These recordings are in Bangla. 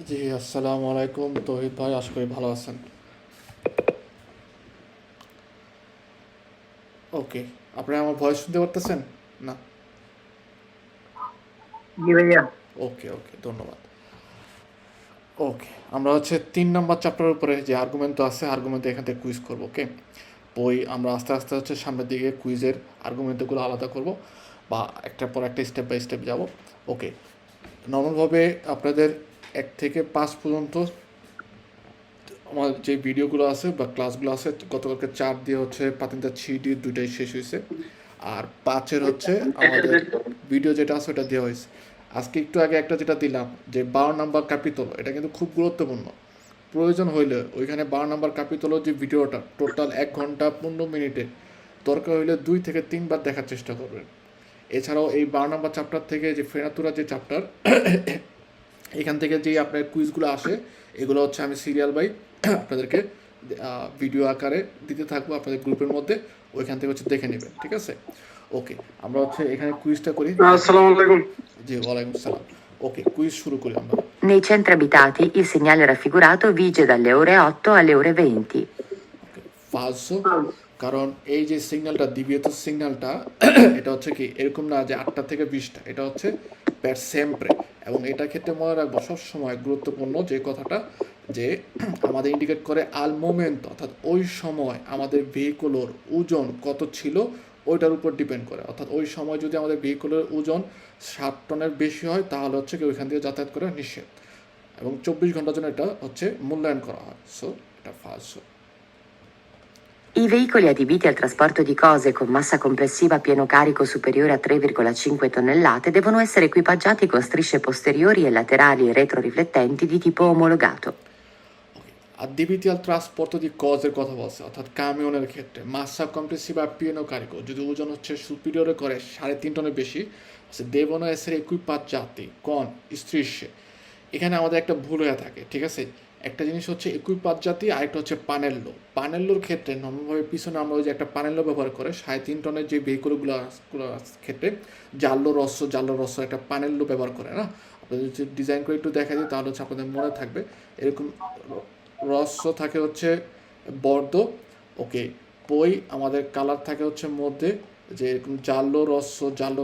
জি, আসসালামু আলাইকুম তৌহিদ ভাই, আশা করি ভালো আছেন। ওকে, আপনি আমার ভয়েস শুনতে পারতেছেন? না? জি ভাইয়া। ওকে ওকে, ধন্যবাদ। ওকে, আমরা হচ্ছে 3 নম্বর চ্যাপ্টারের উপরে যে আর্গুমেন্ট আছে, আর্গুমেন্ট এখান থেকে কুইজ করবো। ওকে, ওই আমরা আস্তে আস্তে হচ্ছে সামনের দিকে কুইজের আর্গুমেন্টগুলো আলাদা করব, বা একটার পর একটা স্টেপ বাই স্টেপ যাব। ওকে, নর্মালভাবে আপনাদের 1 থেকে 5 পর্যন্ত আমার যে ভিডিওগুলো আছে বা ক্লাসগুলো আছে, গতকালকে 4 দিয়ে হচ্ছে পাতিনটা 3D দুইটাই শেষ হয়েছে, আর 5-এর হচ্ছে আমাদের ভিডিও যেটা আছে ওটা দেওয়া হয়েছে। আজকে একটু আগে একটা যেটা দিলাম, যে 12 নম্বর ক্যাপিতল, এটা কিন্তু খুব গুরুত্বপূর্ণ। প্রয়োজন হইলে ওইখানে 12 নম্বর ক্যাপিতলের যে ভিডিওটা টোটাল 1 ঘন্টা 15 মিনিটে, দরকার হইলে 2 থেকে 3 বার দেখার চেষ্টা করবেন। এছাড়াও এই 12 নম্বর চ্যাপ্টার থেকে যে ফেনাতুরা যে চ্যাপ্টার, এখান থেকে যে আপনার কুইজগুলো আসে, এগুলো হচ্ছে আমি সিরিয়াল বাই আপনাদেরকে ভিডিও আকারে দিতে থাকবো আপনাদের গ্রুপের মধ্যে, ওইখান থেকে হচ্ছে দেখে নেবেন, ঠিক আছে? ওকে, আমরা হচ্ছে এখানে কুইজটা করি। আসসালামু আলাইকুম। জি, ওয়ালাইকুম সালাম। ওকে, কুইজ শুরু করি আমরা। Nei centri abitati il segnale raffigurato vige dalle ore 8 alle ore 20. ওকে, ফালসো। কারণ এই যে সিগন্যালটা, দ্বিতীয়ত সিগন্যালটা, এটা হচ্ছে কি এরকম না যে 8টা থেকে 20টা, এটা হচ্ছে প্যার সেম্প্রে। এবং এটার ক্ষেত্রে মনে রাখবো সবসময় গুরুত্বপূর্ণ যে কথাটা, যে আমাদের ইন্ডিকেট করে আল মোমেন্ট, অর্থাৎ ওই সময় আমাদের ভেহিকুলোর ওজন কত ছিল ওইটার উপর ডিপেন্ড করে। অর্থাৎ ওই সময় যদি আমাদের ভেহিকুলের ওজন 7 টনের বেশি হয়, তাহলে হচ্ছে কি ওইখান দিয়ে যাতায়াত করা নিষেধ, এবং 24 ঘন্টার জন্য এটা হচ্ছে মূল্যায়ন করা হয়। সো এটা ফালসো। I veicoli adibiti al trasporto di cose con massa complessiva a pieno carico superiore a 3,5 tonnellate devono essere equipaggiati con strisce posteriori e laterali retroriflettenti di tipo omologato. আদিবিতিয়াল ট্রান্সপোর্ট দি কজের কথা বলছে, অর্থাৎ কামিওনের ক্ষেত্রে মাসা কমপ্রেসিভ আর পিএনও কারিকো যদি ওজন হচ্ছে সুপিরিয়রে করে 3.5 টনের বেশি, দেবনো এসের একুইপাত জাতি কন স্ত্রীষ্যে। এখানে আমাদের একটা ভুল হয়ে থাকে, ঠিক আছে? একটা জিনিস হচ্ছে একুইপাত জাতি, আরেকটা হচ্ছে পানেল্লো। পানেল্লোর ক্ষেত্রে নর্মালভাবে পিছনে আমরা ওই যে একটা পানেল্লো ব্যবহার করে 3.5 টনের যে ভেহিকুলগুলো ক্ষেত্রে জাল্লো রস্য একটা পানেল্লো ব্যবহার করে না। আপনাদের যদি ডিজাইন করে একটু দেখা দিই তাহলে হচ্ছে আপনাদের মনে থাকবে। এরকম রস্য থাকে হচ্ছে বর্দ। ওকে, পই আমাদের কালার থাকে হচ্ছে মধ্যে, যে এরকম জাল্লো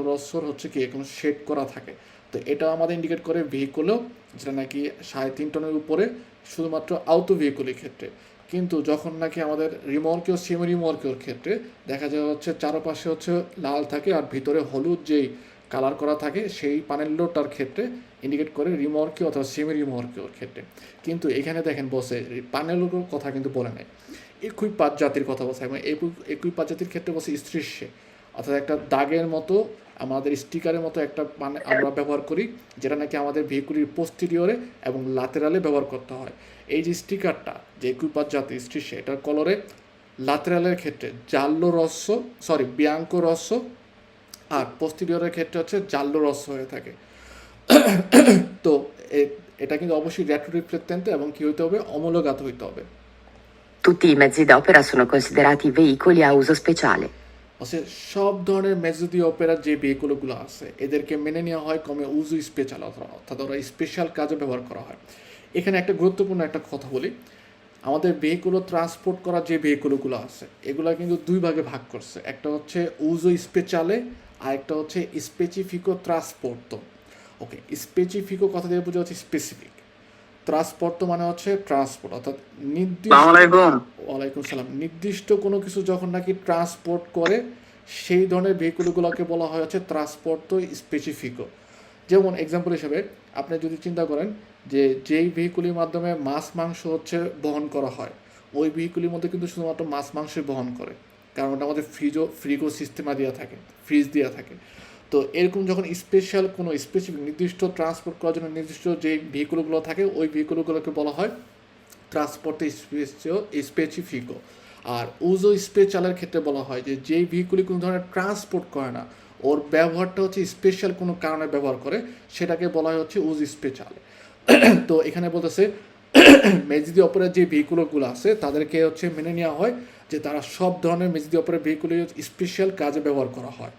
রস্যর হচ্ছে কি এরকম শেড করা থাকে। তো এটা আমাদের ইন্ডিকেট করে ভেহিকুলও, যেটা নাকি 3.5 টনের উপরে, শুধুমাত্র আউটো ভেহিকুলের ক্ষেত্রে। কিন্তু যখন নাকি আমাদের রিমর্কেও সেমি রিমর্কের ক্ষেত্রে দেখা যায় হচ্ছে চারপাশে হচ্ছে লাল থাকে আর ভিতরে হলুদ যেই কালার করা থাকে, সেই প্যানেলটার ক্ষেত্রে ইন্ডিকেট করে রিমর্কে অথবা সেমি রিমর্কের ক্ষেত্রে। কিন্তু এখানে দেখেন বসে প্যানেলের কথা কিন্তু বলে নাই, একই পাঁচ জাতির কথা বলছে, এবং একই পাঁচ জাতির ক্ষেত্রে বলছে স্ত্রীষ্যে, অর্থাৎ একটা দাগের মতো, আমাদের স্টিকারের মতো একটা মানে আমরা ব্যবহার করি, যেটা নাকি আমাদের ভেহিকুলির পোস্টেরিয়রে এবং লাতেরালে ব্যবহার করতে হয়। এই যে স্টিকারটা, যে একই পাঁচ জাতি স্ত্রীষ্যে, এটার কলরে লাতেরালের ক্ষেত্রে বিয়াঙ্কো রস্য, আর পোস্টেরিয়রের ক্ষেত্রে হচ্ছে জাল্লো রস্য হয়ে থাকে। তো এটা কিন্তু অবশ্যই রেট্রো রিফ্লেক্টেন্ট, এবং কী হইতে হবে, অমূলগাত হইতে হবে। Tutti i mezzi d'opera sono considerati veicoli a uso speciale. অর্থাৎ সব ধরনের মেজদি অপেরার যে ভেহিকুলগুলো আছে এদেরকে মেনে নেওয়া হয় কমে উজু স্পেশাল, অর্থাৎ ওরা স্পেশাল কাজে ব্যবহার করা হয়। এখানে একটা গুরুত্বপূর্ণ একটা কথা বলি, আমাদের ভেহিকুলো ট্রান্সপোর্ট করা যে ভেহিকুলগুলো আছে এগুলো কিন্তু 2 ভাগে ভাগ করছে, একটা হচ্ছে উজো স্পেশালে, আর একটা হচ্ছে স্পেসিফিকো ট্রান্সপোর্ট। ওকে, স্পেসিফিকো কথা দিয়ে বোঝা হচ্ছে স্পেসিফিক, ট্রান্সপোর্ট মানে হচ্ছে ট্রান্সপোর্ট, অর্থাৎ নির্দিষ্ট। আসসালামু আলাইকুম। ওয়ালাইকুম সালাম। নির্দিষ্ট কোনো কিছু যখন নাকি ট্রান্সপোর্ট করে, সেই ধরনের ভেহিকুলগুলোকে বলা হয় হচ্ছে ট্রান্সপোর্ট স্পেসিফিকো। যেমন এক্সাম্পল হিসেবে আপনি যদি চিন্তা করেন যে যেই ভেহিকুলের মাধ্যমে মাছ মাংস হচ্ছে বহন করা হয়, ওই ভেহিকুলের মধ্যে কিন্তু শুধুমাত্র মাছ মাংসই বহন করে, কারণ ওটা আমাদের ফ্রিগো সিস্টেমা দেওয়া থাকে, ফ্রিজ দেওয়া থাকে। তো এরকম যখন স্পেশাল কোনো স্পেসিফিক নির্দিষ্ট ট্রান্সপোর্ট করার জন্য নির্দিষ্ট যে ভেহিকুলগুলো থাকে, ওই ভেহিকুলগুলোকে বলা হয় ট্রান্সপোর্টে স্পেসিফিকো। আর উজো স্পেশালের ক্ষেত্রে বলা হয় যে যেই ভেহিকুলই কোনো ধরনের ট্রান্সপোর্ট করে না, ওর ব্যবহারটা হচ্ছে স্পেশাল কোনো কারণে ব্যবহার করে, সেটাকে বলা হয় হচ্ছে উজ স্পেশাল। তো এখানে বলতেছে মেজিদি অপরের যে ভেহিকুলগুলো আছে তাদেরকে হচ্ছে মেনে নেওয়া হয় যে তারা সব ধরনের মেজিদি অপরের ভেহিকুলের স্পেশাল কাজে ব্যবহার করা হয়।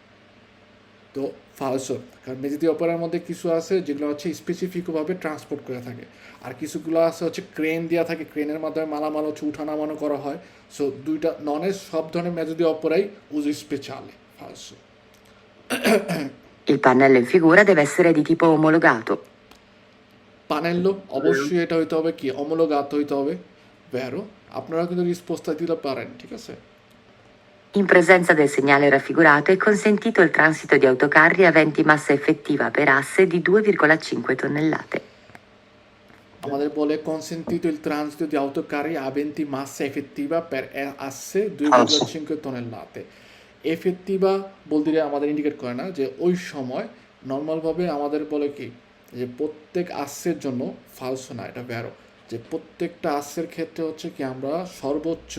তো ফালসো, কারণ মেজিদি অপেরার মধ্যে কিছু আছে যেগুলো হচ্ছে স্পেসিফিকভাবে ট্রান্সপোর্ট করে থাকে, আর কিছুগুলো আছে হচ্ছে ক্রেন দেওয়া থাকে, ক্রেনের মাধ্যমে মালামাল হচ্ছে উঠানামানো করা হয়। সো দুইটা ননের সব ধরনের মেজিদি অপেরাই উজো স্পেশালে ফালসো। Il pannello in figura deve essere di tipo omologato. পানেল্লো অবশ্যই এটা হইতে হবে কি অমূলগাত হইতে হবে, ভেরো। আপনারা কিন্তু রিসপোস্তা দিতে পারেন, ঠিক আছে। In presenza del segnale raffigurato è consentito il transito di autocarri aventi massa effettiva per asse di 2,5 tonnellate. আমাদের বলে consentito il transito di autocarri aventi massa effettiva per asse 2,5 tonnellate. এফেক্টিভা বলতে আমাদের ইন্ডিকেট করে না যে ওই সময় নর্মালভাবে আমাদের বলে কি যে প্রত্যেক আসের জন্য ফালসো না, এটা ভ্যারো, যে প্রত্যেকটা আসের ক্ষেত্রে হচ্ছে কি আমরা সর্বোচ্চ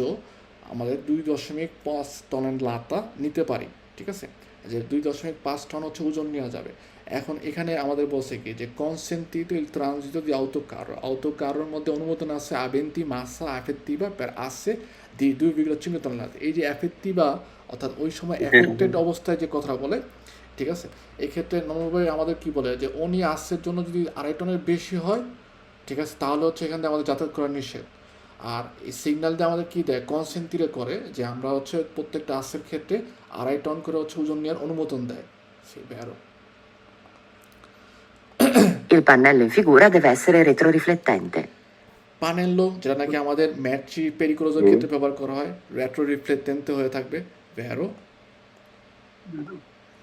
আমাদের 2.5 টনের লাতা নিতে পারি, ঠিক আছে, যে 2.5 টন হচ্ছে ওজন নেওয়া যাবে। এখন এখানে আমাদের বলছে কি যে consentito il transito di autocarro, autocarroর মধ্যে অনুমোদন আছে aventi massa effettiva per asse di 2,5 tonnellate। এই যে effettiva অর্থাৎ ওই সময় এফেক্টেড অবস্থায় যে কথা বলে, ঠিক আছে, এক্ষেত্রে নর্মালভাবে আমাদের কি বলে যে অনি আসের জন্য যদি 2.5 টনের বেশি হয়, ঠিক আছে, তাহলে হচ্ছে এখান থেকে আমাদের যাতায়াত করা নিষেধ। আর এই সিগন্যাল দিয়ে আমাদের কি দেয় কনসেন্টিরে করে যে আমরা হচ্ছে প্রত্যেকটা আসের ক্ষেত্রে 2.5 টন করে হচ্ছে ওজন নেওয়ার অনুমোদন দেয়, সেই বেরো। Il pannello in figura deve essere retroriflettente. পানেল্লো যেটা নাকি আমাদের ম্যাট্রি পেরিকোলোজের ক্ষেত্রে ব্যবহার করা হয়, রেট্রো রিফ্লেক্টেন্টে হয়ে থাকবে, ভেরো।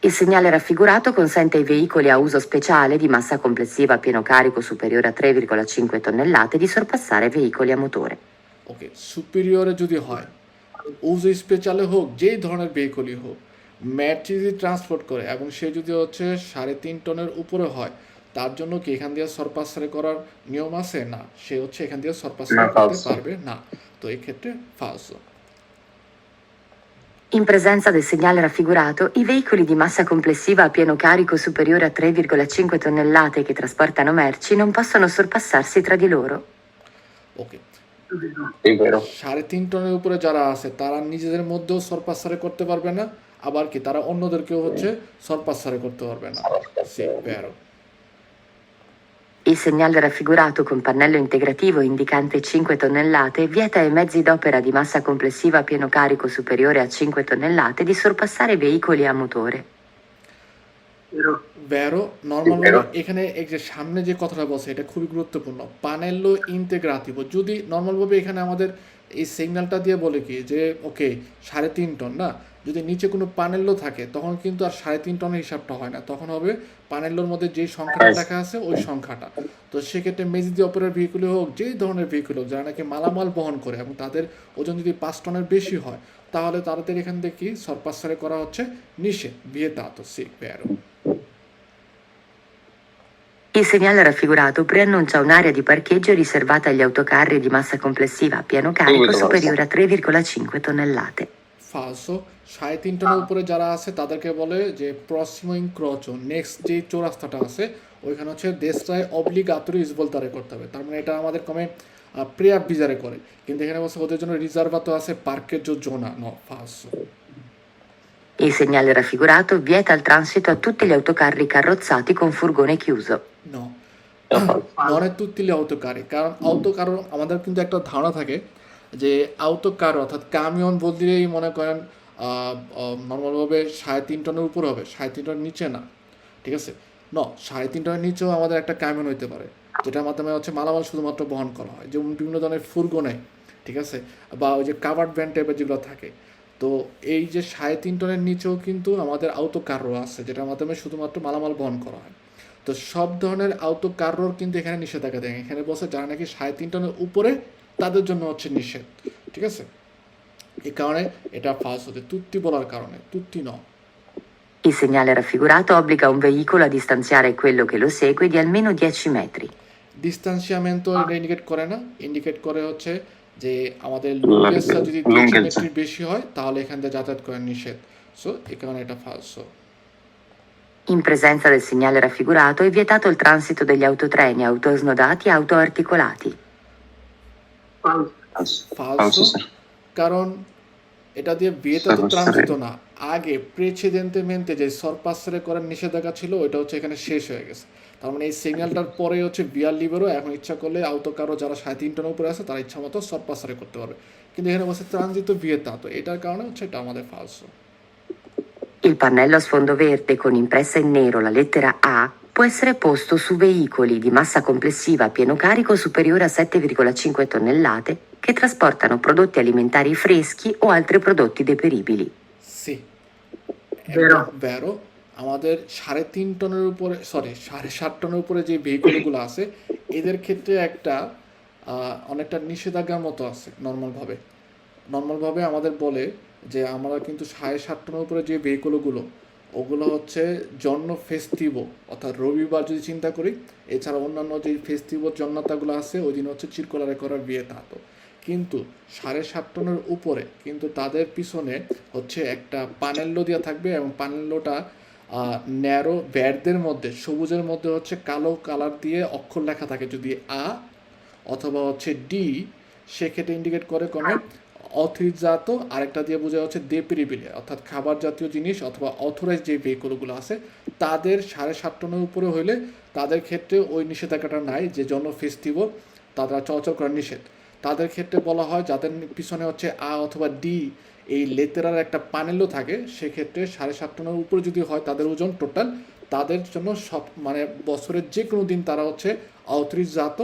Il segnale raffigurato consente ai veicoli a uso speciale di massa complessiva a pieno carico superiore a 3,5 tonnellate di sorpassare veicoli a motore. ওকে, সুপিরিয়রে যদি হয়, উজো স্পেশালে হোক, যেই ধরনের ভেহিকলই হোক, ম্যাট্রি যদি ট্রান্সপোর্ট করে এবং সে যদি হচ্ছে 3.5 টনের উপরে হয়, তার জন্য কি এখান দিয়ে সরপাসারে করার নিয়ম আছে? না, সে হচ্ছে এখান দিয়ে সরপাসারে করতে পারবে না। তো এই ক্ষেত্রে ফালসো। In presenza del segnale raffigurato, i veicoli di massa complessiva a pieno carico superiore a 3,5 tonnellate che trasportano merci non possono sorpassarsi tra di loro. Okay, È vero. 3.5 টনের উপরে যারা আছে তারা নিজেদের মধ্যেও সরপাসারে করতে পারবে না, আবার কি তারা অন্যদেরকেও হচ্ছে সরপাসারে করতে পারবে না, সে ভেরো। Il segnale raffigurato con pannello integrativo indicante 5 tonnellate vieta ai mezzi d'opera di massa complessiva a pieno carico superiore a 5 tonnellate di sorpassare veicoli a motore. ভেরো, নর্মালভাবে এখানে এই যে সামনে যে কথাটা বলছে এটা খুবই গুরুত্বপূর্ণ, পানেল্লো ইন্টেগ্রাতিভো। যদি নর্মালভাবে এখানে আমাদের এই সিগন্যালটা দিয়ে বলে কি যে ওকে 3.5 টন না, যদি নিচে কোনো পানেল্লো থাকে তখন কিন্তু আর 3.5 টনের হিসাবটা হয় না, তখন হবে পানেল্লোর মধ্যে যেই সংখ্যাটা লেখা আছে ওই সংখ্যাটা। তো সেক্ষেত্রে মেজিদি অপেরার ভেহিকুল হোক, যেই ধরনের ভেহিকুল হোক, যারা নাকি মালামাল বহন করে এবং তাদের ওজন যদি 5 টনের বেশি হয়, তাহলে তাদের এখান থেকে কি সরপাসারে করা হচ্ছে নিষেধ, vietato, sì, vero. Il segnale raffigurato preannuncia un'area di parcheggio riservata agli autocarri di massa complessiva a pieno carico superiore a 3,5 tonnellate. ফালসো, 3.5 টনের উপরে যারা আছে তাদেরকে বলে যে প্রসিমো ইনক্রোচো, নেক্সট যে চৌরাস্তাটা আছে ওইখানে হচ্ছে দেশটায় অব্লিগাতরি ইসবলতারে করতে হবে। তার মানে এটা আমাদের কমে প্রিয়াভিজারে করে, কিন্তু এখানে বলছে ওদের জন্য রিজার্ভাতো আছে পার্কেজো জোনা, ন ফালসো। Il segnale raffigurato vieta il transito a tutti gli autocarri carrozzati con furgone chiuso. No, non è tutti gli autocarri, কারণ autocarro আমাদের কিন্তু একটা ধারণা থাকে যে autocarro অর্থাৎ কামিয়ন বললেই মনে করেন নর্মালভাবে 3.5 টনের উপরে হবে, 3.5 টনের নিচে না, ঠিক আছে। ন 3.5 টনের নিচেও আমাদের একটা কামিয়ন হইতে পারে, যেটার মাধ্যমে হচ্ছে মালামাল শুধুমাত্র বহন করা হয়, যেমন বিভিন্ন ধরনের ফুরগনে, ঠিক আছে, বা ওই যে কাভার্ড ভ্যান টাইপের যেগুলো থাকে। তো এই যে 3.5 টনের নিচেও কিন্তু আমাদের autocarro আছে, যেটার মাধ্যমে শুধুমাত্র মালামাল বহন করা হয়। তো সব ধরনের autocarroর কিন্তু এখানে নিষেধাজ্ঞা দেয়, এখানে বলছে যারা নাকি 3.5 টনের উপরে তাদের জন্য হচ্ছে নিষেধ, ঠিক আছে। এই কারণে এটা ফালস হতে, তুত্তি বলার কারণে, তুত্তি ন। Il segnale raffigurato obbliga un veicolo a distanziare quello che lo segue di almeno 10 metri. ডিস্টান্সিয়ামেন্টো এটা ইন্ডিকেট করে না, ইন্ডিকেট করে হচ্ছে যে আমাদের লুঙ্গেসটা যদি 10 মিটারের বেশি হয় তাহলে এখান থেকে যাতায়াত করা নিষেধ। সো এই কারণে এটা ফালসো। In presenza del segnale raffigurato è vietato il transito degli autotreni, autosnodati e autoarticolati. ফালসো, কারণ এটা দিয়ে বিয়েতে তো ট্রানজিত না, আগে প্রেসিডেন্টেমেন্টে যে সরপাসারে করার নিষেধাজ্ঞা ছিল ওইটা হচ্ছে এখানে শেষ হয়ে গেছে। তার মানে এই সিগন্যালটার পরে হচ্ছে বিয়ার লিবেরও এখন ইচ্ছা করলে আওতকারও যারা 3.5 টনের উপরে আছে তারা ইচ্ছা মতো সরপাসারে করতে পারবে, কিন্তু এখানে বসে ট্রানজিত বিয়েতা, তো এটার কারণে হচ্ছে এটা আমাদের ফালসো। Il pannello a sfondo verde con impressa in nero la lettera A può essere posto su veicoli di massa complessiva a pieno carico superiore a 7,5 tonnellate che trasportano prodotti alimentari freschi o altri prodotti deperibili. সি Vero. ভেরো। আমাদের 3.5 টনের উপরে, সরি 7.5 টনের উপরে যে ভেহিকলগুলো আছে এদের ক্ষেত্রে একটা অনেকটা নিষেধাজ্ঞার মতো আছে। নর্মালভাবে আমাদের বলে যে আমরা কিন্তু 7.5 টনের উপরে যে ভেহিকলগুলো ওগুলো হচ্ছে জন্য ফেস্টিভো, অর্থাৎ রবিবার যদি চিন্তা করি, এছাড়া অন্যান্য যে ফেস্টিভো জন্নতাগুলো আছে ওই দিন হচ্ছে চিরকলারে করার বিয়ে তাতো। কিন্তু 7.5 টনের উপরে কিন্তু তাদের পিছনে হচ্ছে একটা পানেল্লো দেওয়া থাকবে এবং পানেল্লোটা ন্যারো ব্যাডদের মধ্যে সবুজের মধ্যে হচ্ছে কালো কালার দিয়ে অক্ষর লেখা থাকে, যদি আ অথবা হচ্ছে ডি সেক্ষেত্রে ইন্ডিকেট করে কোনো অথরিজাত, আরেকটা দিয়ে বোঝা হচ্ছে দেপেরিবিলে, অর্থাৎ খাবার জাতীয় জিনিস অথবা অথরাইজ যে ভেহিকলগুলো আছে তাদের 7.5 টনের উপরে হইলে তাদের ক্ষেত্রে ওই নিষেধাজ্ঞাটা নাই যে জন্য ফেস্টিভো তারা চলাচল করা নিষেধ। তাদের ক্ষেত্রে বলা হয় যাদের পিছনে হচ্ছে আ অথবা ডি এই লেতেরার একটা পানেলও থাকে, সেক্ষেত্রে 7.5 টনের উপরে যদি হয় তাদের ওজন টোটাল, তাদের জন্য সব মানে বছরের যে কোনো দিন তারা হচ্ছে অথরিজাত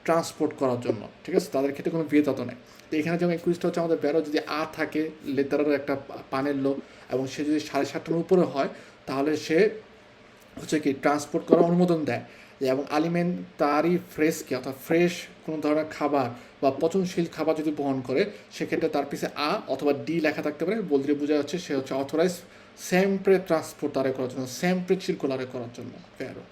ট্রান্সপোর্ট করার জন্য, ঠিক আছে, তাদের ক্ষেত্রে কোনো বিয়ে তত নেই। তো এখানে যেমন 21টা হচ্ছে আমাদের বেরো যদি আ থাকে লেতারের একটা পানের লো এবং সে যদি 7.5 টনের উপরে হয় তাহলে সে হচ্ছে কি ট্রান্সপোর্ট করার অনুমোদন দেয়। এবং আলিমেন্টারি ফ্রেশকে অর্থাৎ ফ্রেশ কোনো ধরনের খাবার বা পচনশীল খাবার যদি বহন করে সেক্ষেত্রে তার পিছে আ অথবা ডি লেখা থাকতে পারে, বলতে বোঝা যাচ্ছে সে হচ্ছে অথরাইজ সেমপ্রে ট্রান্সপোর্টারে করার জন্য, সেমপ্রে চিরকুলারে করার জন্য। বেরো।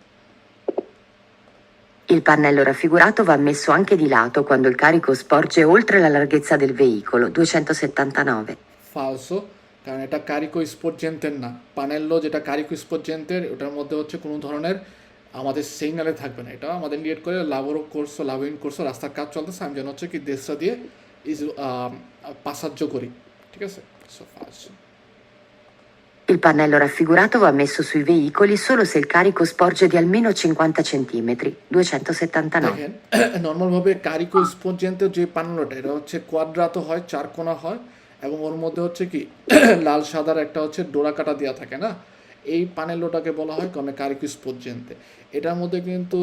Il pannello raffigurato va messo anche di lato quando il carico sporge oltre la larghezza del veicolo, 279. ফালসো, কারণ এটা কারিকো স্পোর্টজেন্টের না। পানেল্লো যেটা কারিকো স্পোর্টজেন্টের ওটার মধ্যে হচ্ছে কোনো ধরনের আমাদের সিগনালে থাকবে না। এটা আমাদের ইন্ডিকেট করে লাভইন করছো রাস্তার কাজ চলতেছে, আমি যেন হচ্ছে কি দেশটা দিয়ে পাসাজ্য করি, ঠিক আছে। So ফালসো। Il pannello raffigurato va messo sui veicoli solo se il carico sporge di almeno 50 cm, 279. দেখেন নর্মালভাবে কারিকো স্পোর্টজেন্টের যে পানেলোটা এটা হচ্ছে কোয়াড্রাতো হয়, 4 কোণা হয় এবং ওর মধ্যে হচ্ছে কি লাল সাদার একটা হচ্ছে ডোরা কাটা দেওয়া থাকে না, এই পানেলোটাকে বলা হয় কোনো কারিকো স্পোর্টজেন্টে। এটার মধ্যে কিন্তু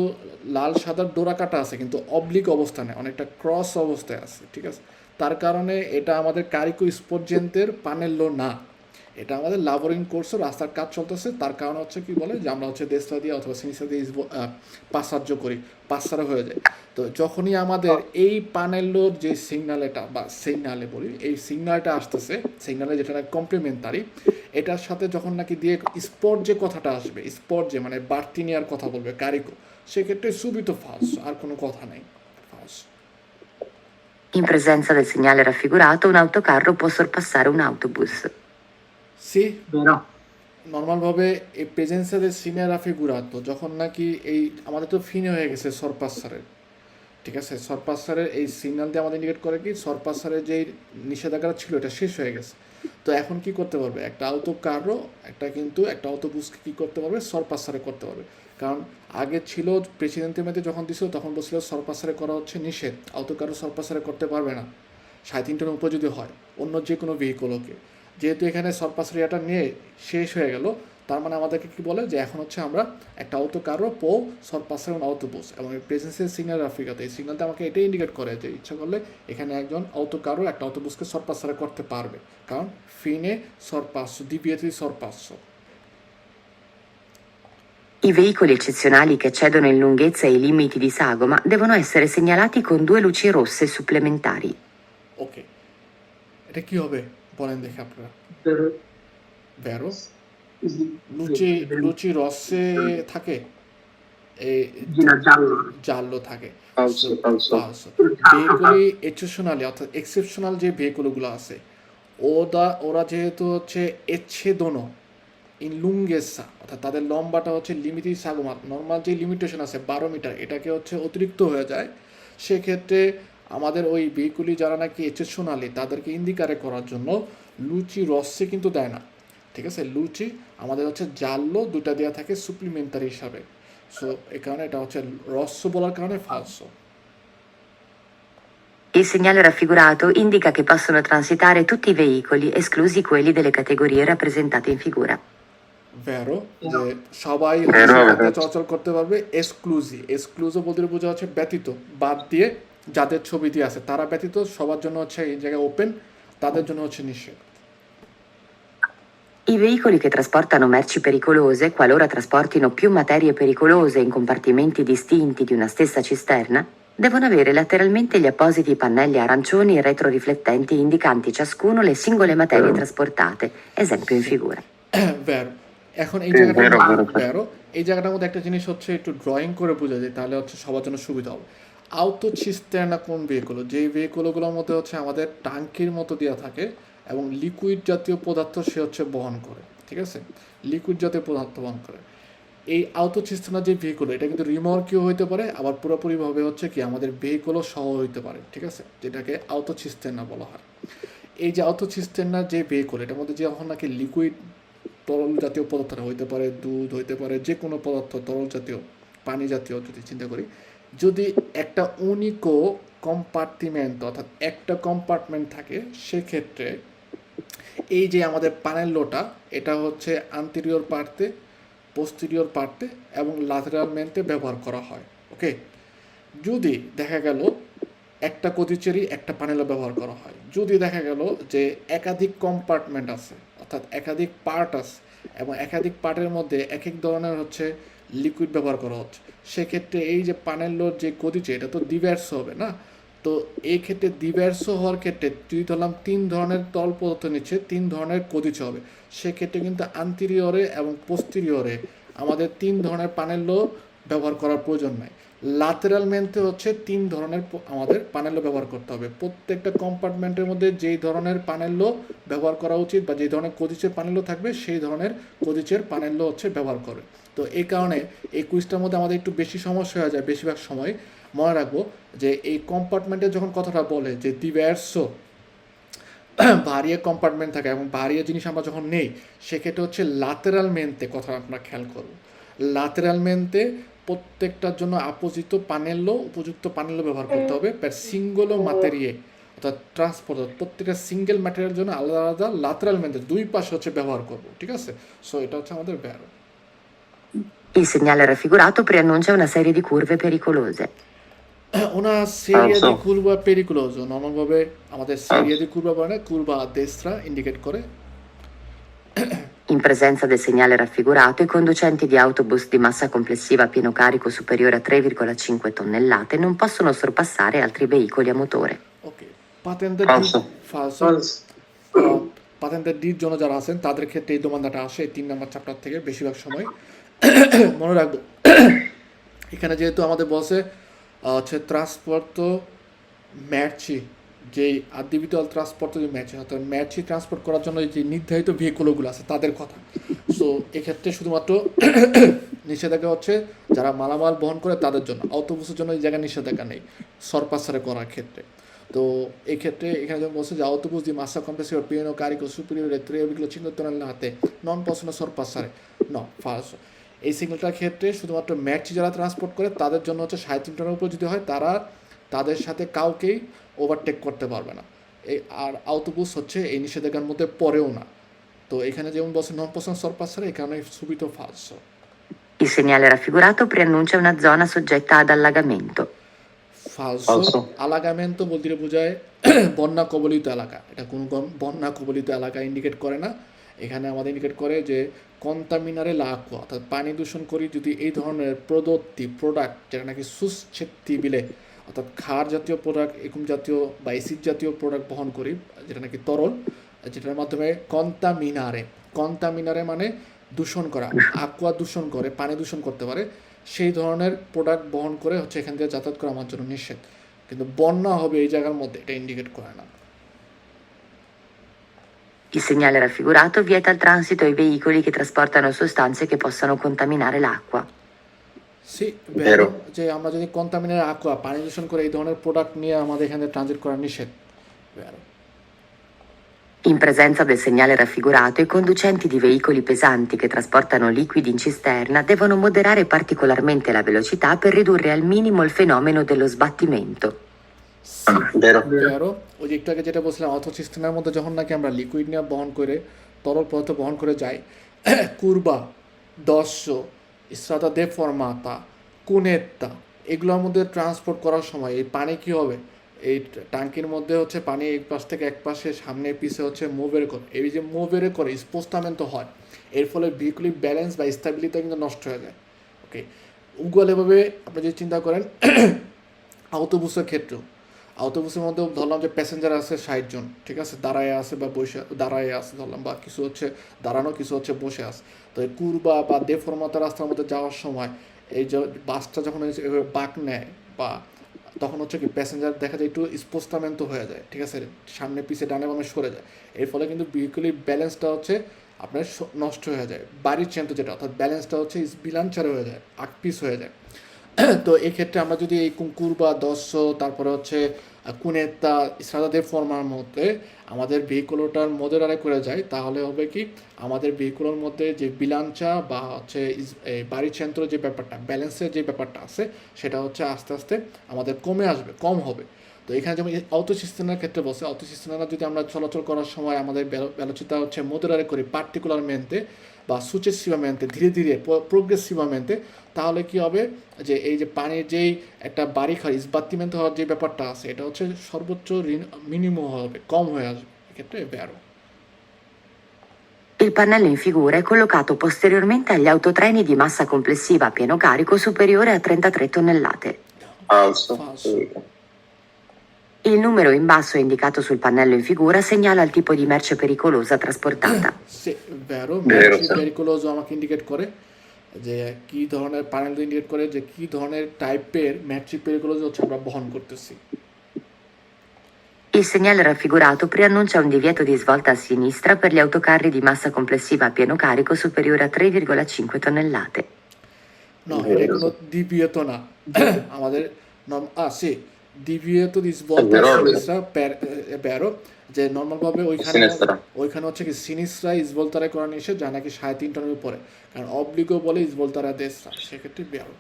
লাল সাদার ডোরা কাটা আছে কিন্তু অবলিক অবস্থানে অনেকটা ক্রস অবস্থায় আছে, ঠিক আছে। তার কারণে এটা আমাদের কারিকো স্পোর্টজেন্টের পানেল্লো না, এটা আমাদের লাবোরিং কোর্সও রাস্তার কাজ চলতেছে, তার কারণ হচ্ছে কি বলে যে আমরা হচ্ছে দেশটা দিয়ে অথবা সিনিসা দিয়ে পাসার্য করি, পাসারা হয়ে যায়। তো যখনই আমাদের এই পানেলোর যে সিগনালটা বা সিগনালে বলি এই সিগনালটা আসতেছে, সিগনালে যেটা না কমপ্লিমেন্টারি, এটার সাথে যখন নাকি দিয়ে স্পট যে কথাটা আসবে, স্পট যে মানে বাড়তি নেওয়ার কথা বলবে কারিকো, সেক্ষেত্রে সুবিত ফালস, আর কোনো কথা নেই, ফালস। In presenza del segnale raffigurato, un autocarro può sorpassare un autobus. সি Vero. নর্মালভাবে এই প্রেজেন্সের সিনিয়র রাফিগুরাতো যখন নাকি এই আমাদের তো ফিনে হয়ে গেছে সরপাসারের, ঠিক আছে, সরপাসারের এই সিগন্যাল দিয়ে আমাদের ইন্ডিকেট করে কি সরপাসারের যেই নিষেধাজ্ঞা ছিল এটা শেষ হয়ে গেছে। তো এখন কি করতে পারবে একটা আউটো কারও একটা অটোবুসকে কি করতে পারবে সরপাসারে করতে পারবে, কারণ আগে ছিল প্রেসিডেন্টের মধ্যে যখন দিছিল তখন বলছিল সরপাসারে করা হচ্ছে নিষেধ, আউটো কারও সরপাসারে করতে পারবে না 3.5 টনের উপর যদি হয় অন্য যে কোনো ভেহিকলকে। যেহেতু এখানে সরপাসরিয়াটা নিয়ে শেষ হয়ে গেল, তার মানে আমাদেরকে কি বলে যে এখন হচ্ছে আমরা একটা অটো কারো পো সরপাসের অটোবুস এবং এই প্রেজেন্সের সিগন্যাল আফ্রিকাতে এই সিগন্যালটা আমাকে এটাই ইন্ডিকেট করে যে ইচ্ছা করলে এখানে একজন অটো কারো একটা অটোবুসকে সরপাসারে করতে পারবে, কারণ ফিনে সরপাসো ডিভিয়েটি সরপাসো। I veicoli eccezionali che eccedono in lunghezza i limiti di sagoma devono essere segnalati con 2 luci rosse supplementari. ওকে, এটা কি হবে বলেন দেখে আপনারা। Vero. ভেরো Sì. লুচি রসে থাকে, এই Gina giallo. জাল্লো থাকে। Falso. ভেহিকুলি এক্সেপশনালি অর্থাৎ এক্সেপশনাল যে ভেহিকুলগুলো আছে ওরা যেহেতু হচ্ছে এচ্ছেদনো ইন লুঙ্গেসা অর্থাৎ তাদের লম্বাটা হচ্ছে লিমিটি সাগমাত নর্মাল যে লিমিটেশন আছে 12 মিটার এটাকে হচ্ছে অতিরিক্ত হয়ে যায়, সেক্ষেত্রে আমাদের ওই ভেহিকুলি যারা নাকি এক্সেপশনালি তাদেরকে ইন্ডিকারে করার জন্য লুচি রসে কিন্তু দেয় না, ঠিক আছে? লুচি আমাদের হচ্ছে জাল্লো দুটা দেওয়া থাকে সুপ্লিমেন্টারি হিসাবে। সো এই কারণে এটা হচ্ছে রস্য বলার কারণে ফালসো। Il segnale raffigurato indica che possono transitare tutti i veicoli, esclusi quelli delle categorie rappresentate in figura. ভেরো, যে সবাই ভেরো হবে, রাস্তায় হ্যাঁ। চলাচল করতে পারবে। এক্সক্লুসিভ বলতে বোঝা হচ্ছে ব্যতীত, বাদ দিয়ে যাদের ছবি দিয়ে আছে তারা ব্যতীত সবার জন্য হচ্ছে এই জায়গায় ওপেন, তাদের জন্য হচ্ছে নিষেধ। I veicoli che trasportano merci pericolose, qualora trasportino più materie pericolose in compartimenti distinti di una stessa cisterna, devono avere lateralmente gli appositi pannelli arancioni retroriflettenti indicanti ciascuno le singole materie trasportate, esempio in figura. ভেরো। এখন এই ভেরো, জায়গাটার ভেরো। ভেরো, এই জায়গাটার মধ্যে একটা জিনিস হচ্ছে একটু ড্রয়িং করে বোঝা যায়, তাহলে হচ্ছে সবার জন্য সুবিধা হবে। আউটোচিস্টার্না কোন ভেহিকল? যেই ভেহিকলগুলোর মধ্যে হচ্ছে আমাদের টাঙ্কির মতো দেওয়া থাকে এবং লিকুইড জাতীয় পদার্থ সে হচ্ছে বহন করে, ঠিক আছে? লিকুইড জাতীয় পদার্থ বহন করে। এই আউটোচিস্টার্না যে ভেহিকল, এটা কিন্তু রিমর্কিও হইতে পারে, আবার পুরোপুরিভাবে হচ্ছে কি আমাদের ভেহিকলও সহ হইতে পারে, ঠিক আছে? যেটাকে আউটোচিস্টার্না বলা হয়। এই যে আউটোচিস্টার্নার যে ভেহিকল, এটার মধ্যে যখন নাকি লিকুইড তরল জাতীয় পদার্থটা হইতে পারে, দুধ হইতে পারে, যে কোনো পদার্থ তরল জাতীয়, পানি জাতীয় যদি চিন্তা করি, যদি একটা উনিকো কম্পার্টমেন্ট অর্থাৎ একটা কম্পার্টমেন্ট থাকে, সেক্ষেত্রে এই যে আমাদের পানেলোটা, এটা হচ্ছে আন্টেরিয়র পার্টে, পোস্টেরিয়র পার্টে এবং ল্যাটেরালমেন্টে ব্যবহার করা হয়। ওকে, যদি দেখা গেল একটা কদিচেরই একটা প্যানেলও ব্যবহার করা হয়, যদি দেখা গেল যে একাধিক কম্পার্টমেন্ট আছে অর্থাৎ একাধিক পার্ট আছে এবং একাধিক পার্টের মধ্যে এক এক ধরনের হচ্ছে লিকুইড ব্যবহার করা হচ্ছে, সেক্ষেত্রে এই যে প্যানেলর যে কদিচে, এটা তো ডিভার্স হবে না। তো এই ক্ষেত্রে ডিভার্স হওয়ার ক্ষেত্রে যদি ধরলাম 3 ধরনের তল পদার্থ নিচ্ছে, 3 ধরনের কদিচে হবে, সেক্ষেত্রে কিন্তু আন্টেরিয়রে এবং পোস্টেরিয়রে আমাদের 3 ধরনের প্যানেলও ব্যবহার করার প্রয়োজন নাই। ল্যাটেরালমেন্টে হচ্ছে 3 ধরনের আমাদের প্যানেলও ব্যবহার করতে হবে। প্রত্যেকটা কম্পার্টমেন্টের মধ্যে যেই ধরনের প্যানেলও ব্যবহার করা উচিত বা যেই ধরনের কদিচের প্যানেলও থাকবে, সেই ধরনের কদিচের প্যানেলও হচ্ছে ব্যবহার করে। তো এই কারণে এই কুইজটার মধ্যে আমাদের একটু বেশি সমস্যা হয়ে যায় বেশিরভাগ সময়। মনে রাখবো যে এই কম্পার্টমেন্টের যখন কথাটা বলে যে ডিভার্সো ভারিয়া কম্পার্টমেন্ট থাকে এবং ভারিয়া জিনিস আমরা যখন নেই, সেক্ষেত্রে হচ্ছে ল্যাটেরালমেন্টে কথা আমরা খেয়াল করব। ল্যাটেরালমেন্টে প্রত্যেকটার জন্য আপোজিত প্যানেলও, উপযুক্ত প্যানেলও ব্যবহার করতে হবে। per singolo materie অর্থাৎ ট্রান্সপোর্ট, প্রত্যেকটা সিঙ্গেল ম্যাটেরিয়াল জন্য আলাদা আলাদা ল্যাটেরালমেন্টে দুই পাশে হচ্ছে ব্যবহার করব, ঠিক আছে? সো এটা হচ্ছে আমাদের barrow. Il segnale raffigurato preannuncia una serie di curve pericolose. Una serie Falso. di curva pericoloso, নর্মালভাবে আমাদের serie di curva বলে না, curva a destra ইন্ডিকেট করে। In presenza del segnale raffigurato, i conducenti di autobus di massa complessiva a pieno carico superiore a 3,5 tonnellate non possono sorpassare altri veicoli a motore. Okay, পাতেন্টের Falso. ফালসো। false, পাতেন্টের ডির জন্য যারা আছেন তাদের ক্ষেত্রে এই দোমানদাটা আসে এই 3 নম্বর চ্যাপ্টার থেকে বেশিরভাগ সময়। মনে রাখবো এখানে যেহেতু আমাদের বসে হচ্ছে ট্রান্সপোর্ট ম্যাচি, যেই আদিবিটাল ট্রান্সপোর্ট যে ম্যাচি অর্থাৎ ম্যাচি ট্রান্সপোর্ট করার জন্য যে নির্ধারিত ভেহিকলগুলো আছে তাদের কথা। সো এক্ষেত্রে শুধুমাত্র নিষেধাজ্ঞা হচ্ছে যারা মালামাল বহন করে তাদের জন্য, অটোবুসের জন্য এই জায়গায় নিষেধাজ্ঞা নেই সরপাসারে করার ক্ষেত্রে। তো এই ক্ষেত্রে এখানে যেমন বলছে যে autobus di massa complessiva pieno carico superiore a 3,5 tonnellate non possono sorpassare, no, falso। এই সিগন্যালটার ক্ষেত্রে শুধুমাত্র ম্যাচি যারা ট্রান্সপোর্ট করে তাদের জন্য হচ্ছে 3.5 টনের উপর যদি হয় তারা তাদের সাথে কাউকেই ওভারটেক করতে পারবে না। এই আর autobus হচ্ছে এই নিষেধাজ্ঞার মধ্যে পড়েও না। তো এখানে যেমন বলছে non possono sorpassare, এখানে subito falso। Il segnale raffigurato preannuncia una zona soggetta ad allagamento. ফালসো। Falso. আলাগামেন্টো বলতে বোঝায় বন্যা কবলিত এলাকা, এটা কোনো বন্যা কবলিত এলাকা ইন্ডিকেট করে না। এখানে আমাদের ইন্ডিকেট করে যে কন্টামিনারে লাকুয়া অর্থাৎ পানি দূষণ করি যদি এই ধরনের প্রোডাক্ট যেটা নাকি সুসছেত্তিবিলে অর্থাৎ ক্ষার জাতীয় প্রোডাক্ট, এরকম জাতীয় বা অ্যাসিড জাতীয় প্রোডাক্ট বহন করি যেটা নাকি তরল, যেটার মাধ্যমে কন্টামিনারে মানে দূষণ করা, আকুয়া দূষণ করে, পানি দূষণ করতে পারে, সেই ধরনের প্রোডাক্ট বহন করে হচ্ছে এখান থেকে যাতায়াত করা আমার জন্য নিষেধ। কিন্তু বন্যা হবে এই জায়গার মধ্যে এটা ইন্ডিকেট করে না। Il segnale raffigurato vieta il transito ai veicoli che trasportano sostanze che possano contaminare l'acqua. সি Vero. যে আমরা যদি কন্টামিনার আকুয়া পানি দূষণ করে এই ধরনের প্রোডাক্ট নিয়ে আমাদের এখানে ট্রানজিট করা নিষেধ। Vero. In presenza del segnale raffigurato, i conducenti di veicoli pesanti che trasportano liquidi in cisterna devono moderare particolarmente la velocità per ridurre al minimo il fenomeno dello sbattimento. সি Vero. বেরো ওই যে একটু আগে যেটা বলছিলাম অটো সিস্টেমের মধ্যে যখন নাকি আমরা লিকুইড নিয়ে বহন করে তরল পদার্থ বহন করে যাই কুরবা দস্য স্ট্রাতা দে ফরমাতা কুনেত্তা এগুলোর মধ্যে ট্রান্সপোর্ট করার সময় এই পানি কী হবে এই ট্যাঙ্কির মধ্যে হচ্ছে পানি এক পাশ থেকে এক পাশে সামনে পিছে হচ্ছে মুভের করে এই যে মুভের করে স্পোস্টামেন্ট হয় এর ফলে ভেহিকুলি ব্যালেন্স বা স্টেবিলিটি কিন্তু নষ্ট হয়ে যায় ওকে উগল এভাবে আপনি যদি চিন্তা করেন আউটোবুসের ক্ষেত্রেও আউটোবুসের মধ্যে ধরলাম যে প্যাসেঞ্জার আছে ৬০ জন ঠিক আছে দাঁড়ায় আছে বা বসে দাঁড়ায় আছে ধরলাম বা কিছু হচ্ছে দাঁড়ানো কিছু হচ্ছে বসে আছে তো এই কুরবা বা দেফরমাতা রাস্তার মধ্যে যাওয়ার সময় এই যে বাসটা যখন এভাবে বাঁক নেয় বা তখন হচ্ছে কি প্যাসেঞ্জার দেখা যায় একটু স্পোস্টামেন্ট হয়ে যায় ঠিক আছে সামনে পিছে ডানে বামে সরে যায় এর ফলে কিন্তু ভেহিকুলি ব্যালেন্সটা হচ্ছে আপনার নষ্ট হয়ে যায় বাড়ির চেন্ট যেটা অর্থাৎ ব্যালেন্সটা হচ্ছে বিলাঞ্চারে হয়ে যায় আকপিস হয়ে যায় তো এই ক্ষেত্রে আমরা যদি এই কুকুর বা দস্য তারপরে হচ্ছে কুনেতা ইসরাদাদের ফর্মার মধ্যে আমাদের ভেহিকুলটার মডেলারে করে যায় তাহলে হবে কি আমাদের ভেহিকুলের মধ্যে যে বিলাঞ্চা বা হচ্ছে এই বাড়ি যন্ত্র যে ব্যাপারটা ব্যালেন্সের যে ব্যাপারটা আছে সেটা হচ্ছে আস্তে আস্তে আমাদের কমে আসবে কম হবে তো এখানে যেমন অটো সিস্টেমের ক্ষেত্রে বসে অটো সিস্টেমরা যদি আমরা চলাচল করার সময় আমাদের ভেলোসিটি হচ্ছে মডেলারে করি পার্টিকুলারমেন্টে বা সুচেসিভামেন্টে ধীরে ধীরে প্রোগ্রেসিভামেন্টে তাহলে কি হবে যে এই যে পানির যেই একটা বাড়ি খার ইসবাতিমেন্ট হওয়ার যে ব্যাপারটা আছে এটা হচ্ছে সর্বোচ্চ মিনিমাম হবে কম হয়ে আসবে এক্ষেত্রে barrow Il pannello in figura è collocato posteriormente agli autotreni di massa complessiva a pieno carico superiore a 33 tonnellate. Falso. Falso. Il numero in basso indicato sul pannello in figura segnala il tipo di merce pericolosa trasportata. Say barrow Vero, matchy sir. পেরিকুলোজ আমাকে ইন্ডিকেট করে যে কি ধরনের প্যানেল ইন্ডিকেট করে যে কি ধরনের টাইপের ম্যাচি পেরিকুলোজ হচ্ছে আমরা বহন করতেছি Il segnale raffigurato preannuncia un divieto di svolta a sinistra per gli autocarri di massa complessiva a pieno carico superiore a 3,5 tonnellate. না এটা কোনো দ্বিতীয়ত না আমাদের সে দ্বিতীয়ত সvolta Vero, sinistra per ব্যারো যে নর্মালভাবে Sinistra. ওইখানে হচ্ছে কি সিনিস্ট্রা ইসভোল্তারে করা নিষেধ যা নাকি ৩.৫ টনের উপরে কারণ অবলিগো বলে ইসভোল্তারা দেশরা সেক্ষেত্রে barrow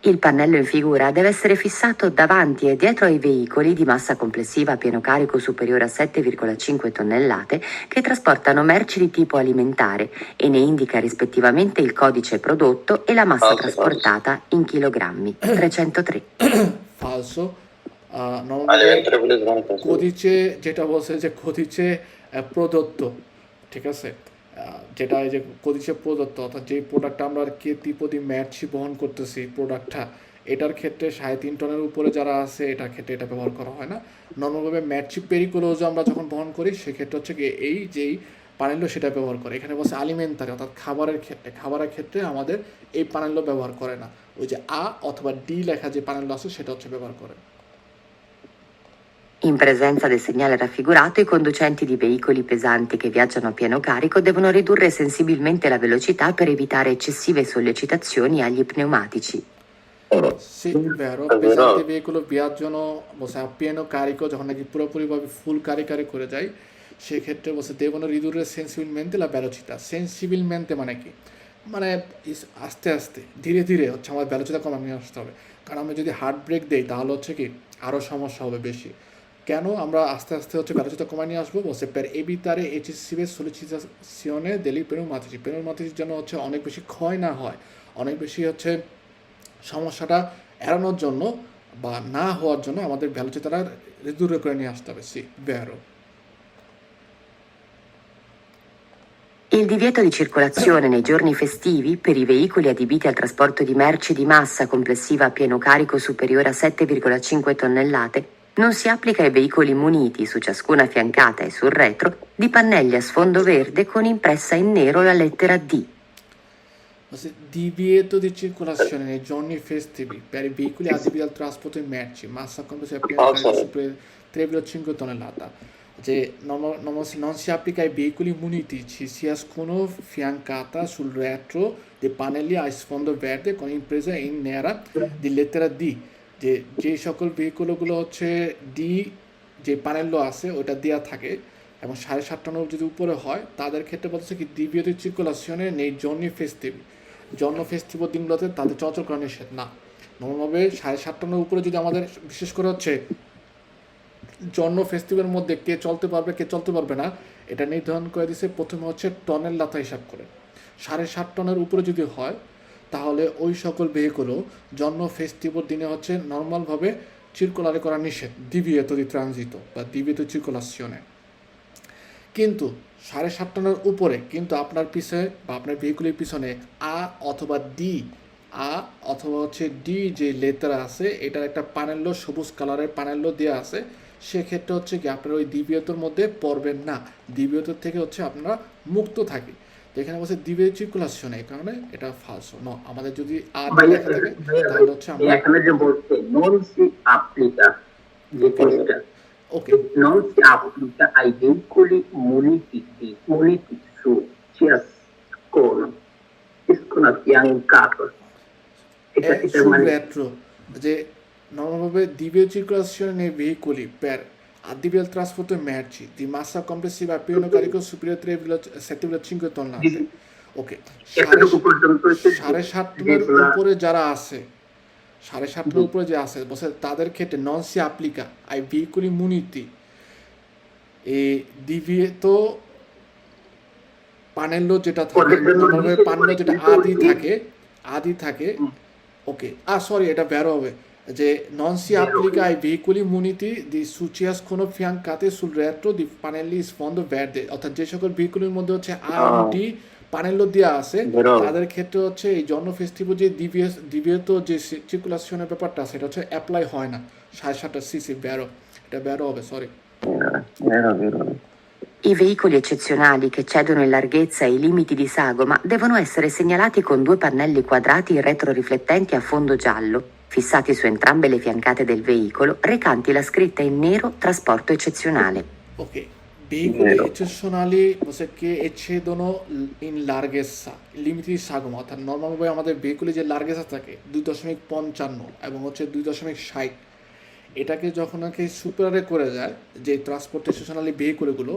Il pannello in figura deve essere fissato davanti e dietro ai veicoli di massa complessiva a pieno carico superiore a 7,5 tonnellate che trasportano merci di tipo alimentare e ne indica rispettivamente il codice prodotto e la massa Falso, trasportata in chilogrammi. 303. ফালসো Alimentare quelle zone così. কদিচে যেটা বলছে যে কদিচে প্রদত্ত ঠিক আছে যেটা এই যে কদিচে প্রদত্ত অর্থাৎ যে প্রোডাক্টটা আমরা কে তিপদি ম্যাচি বহন করতেছি প্রোডাক্টটা এটার ক্ষেত্রে ৩.৫ টনের উপরে যারা আছে এটার ক্ষেত্রে এটা ব্যবহার করা হয় না নর্মালভাবে ম্যাচি পেরিকুলোজ আমরা যখন বহন করি সেক্ষেত্রে হচ্ছে কি এই যেই পানেলো সেটা ব্যবহার করে এখানে বলছে আলিমেন্টারি অর্থাৎ খাবারের ক্ষেত্রে আমাদের এই পানেলো ব্যবহার করে না ওই যে আ অথবা ডি লেখা যে পানেলো আছে সেটা হচ্ছে ব্যবহার করে In presenza del segnale raffigurato, i conducenti di veicoli pesanti che viaggiano a pieno carico devono ridurre sensibilmente la velocità per evitare eccessive sollecitazioni agli pneumatici. Sì, vero, È pesanti vero. veicolo viaggiano বসে a pieno carico যখন নাকি পুরোপুরিভাবে ফুল কারিকারি করে যায় সেক্ষেত্রে বসে devono ridurre sensibilmente la velocità sensibilmente মানে কি মানে আস্তে আস্তে ধীরে ধীরে হচ্ছে আমার velocità কমিয়ে আসতে হবে কারণ আমরা যদি হার্ড ব্রেক দেই তাহলে হচ্ছে কি আরও সমস্যা হবে বেশি কেন আমরা আস্তে আস্তে হচ্ছে velocità কমিয়ে নিয়ে আসবো বসে per evitare eccessive sollecitazione degli pneumatici যেন হচ্ছে অনেক বেশি ক্ষয় না হয় অনেক বেশি হচ্ছে সমস্যাটা এড়ানোর জন্য বা না হওয়ার জন্য আমাদের ভ্যালুচিতারা দূরে করে নিয়ে আসতে হবে C ভ্যারো Il divieto di circolazione nei giorni festivi per i veicoli adibiti al trasporto di merci di massa complessiva a pieno carico superiore a 7,5 tonnellate non si applica ai veicoli muniti su ciascuna fiancata e sul retro di pannelli a sfondo verde con impressa in nero la lettera D. Divieto di circolazione nei giorni festivi per i veicoli adibiti al trasporto di merci, massa complessiva a pieno carico superiore a 3,5 tonnellate. Che non si applica ai veicoli muniti, ci ciascuno fiancata sul retro dei pannelli a sfondo verde con impresa in nera di lettera D. যে সকল ভেহিকুলগুলো হচ্ছে যে প্যানেলগুলো আছে ওইটা দেওয়া থাকে এবং 7.5 টনের যদি উপরে হয় তাদের ক্ষেত্রে বলছে কি দ্বিতীয় সার্কুলেশনে নেই জন্য ফেস্টিভ দিনগুলোতে তাদের চলাচল করা নিষেধ না। নর্মালভাবে 7.5 টনের উপরে যদি আমাদের বিশেষ করে হচ্ছে জন্য ফেস্টিভ্যালের মধ্যে কে চলতে পারবে কে চলতে পারবে না এটা নির্ধারণ করে দিছে প্রথমে হচ্ছে টনের লাথা হিসাব করে। 7.5 টনের উপরে যদি হয় তাহলে ওই সকল ভেহিকলও জন্য ফেস্টিভ্যাল দিনে হচ্ছে নর্মালভাবে চিরকুলারে করা নিষেধ ডিভিয়েতো দি ট্রানজিটো বা ডিভিয়েতো চিরকুলাসিওনে। কিন্তু 7.5 টনের উপরে কিন্তু আপনার পিছনে বা আপনার ভেহিকুলের পিছনে অথবা ডি যে লেটার আছে এটার একটা প্যানেলও সবুজ কালারের প্যানেলও দেওয়া আছে, সেক্ষেত্রে হচ্ছে কি আপনার ওই দ্বিতীয়তর মধ্যে পড়বেন না, দ্বিতীয়তর থেকে হচ্ছে আপনারা মুক্ত থাকি। তো এখানে বলছে দ্বিতীয় সার্কুলেশন, এই কারণে এটা ফালস ন। আমাদের যদি লেখা থাকে তাহলে হচ্ছে আমরা এখানে যে বলছে নন সি অ্যাপ্লিকা যে জিনিসটা ওকে non si applica ai veicoli muniti su ciascuno affiancato. এটা মানে retro যে normalmente divide circolazione nei veicoli per adibire il trasporto merci di massa complessiva a pieno carico superiore a 3,7,5 tonnate. Ok, এতটুকু পর্যন্ত হচ্ছে 7.5 টনের উপরে যারা আছে 7.5 টনের উপরে যে আছে বলছে তাদের ক্ষেত্রে non si applica ai veicoli muniti e divieto panello যেটা থাকে নরমালভাবে panello যেটা আদি থাকে ওকে সরি এটা বের হবে যে non si applica ai veicoli muniti di su ciascuno fiancate sul retro di pannelli sfondo verde, অর্থাৎ যে সকল ভেহিকুলের মধ্যে হচ্ছে ডি প্যানেলও দেওয়া আছে তাদের ক্ষেত্রে হচ্ছে এই জন্য ফেস্টিভ্যাল যে ডিভিয়েত যে সার্কুলেশনের ব্যাপারটা সেটা হচ্ছে অ্যাপ্লাই হয় না। 7.5 সিসি এটা বেরো হবে sorry. I veicoli eccezionali che cedono in larghezza ai limiti di sagoma devono essere segnalati con 2 pannelli quadrati retroriflettenti a fondo giallo, fissati su entrambe le fiancate del veicolo, recanti la scritta in nero trasporto eccezionale. Ok, veicoli eccezionali che eccedono in larghezza, limiti di sagoma, অর্থাৎ নর্মালভাবে আমাদের ভেহিকুলে যে লার্গেসা থাকে 2.55 এবং হচ্ছে 2.60, এটাকে যখন নাকি সুপারে করে যায় যে ট্রান্সপোর্ট এক্সেপশনালি ভেহিকুলগুলো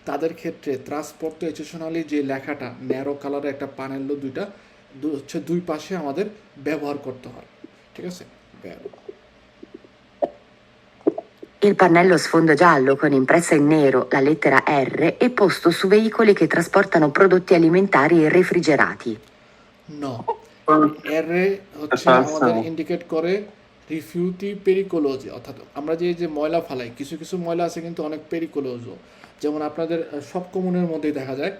তাদের ক্ষেত্রে ট্রান্সপোর্ট এক্সেপশনালি যে লেখাটা ন্যারো কালারের একটা প্যানেলও হচ্ছে দুই পাশে আমাদের ব্যবহার করতে হয়, ঠিক আছে। Il pannello sfondo giallo con impressa in nero la lettera R è posto su veicoli che trasportano prodotti alimentari e refrigerati. No, R হচ্ছে আমাদের ইন্ডিকেট করে রিফিউটি পেরিকোলোজি, অর্থাৎ আমরা যে ময়লা ফালাই কিছু কিছু ময়লা আছে কিন্তু অনেক পেরিকোলোজও, যেমন আপনাদের সব কমুনের মধ্যেই দেখা যায়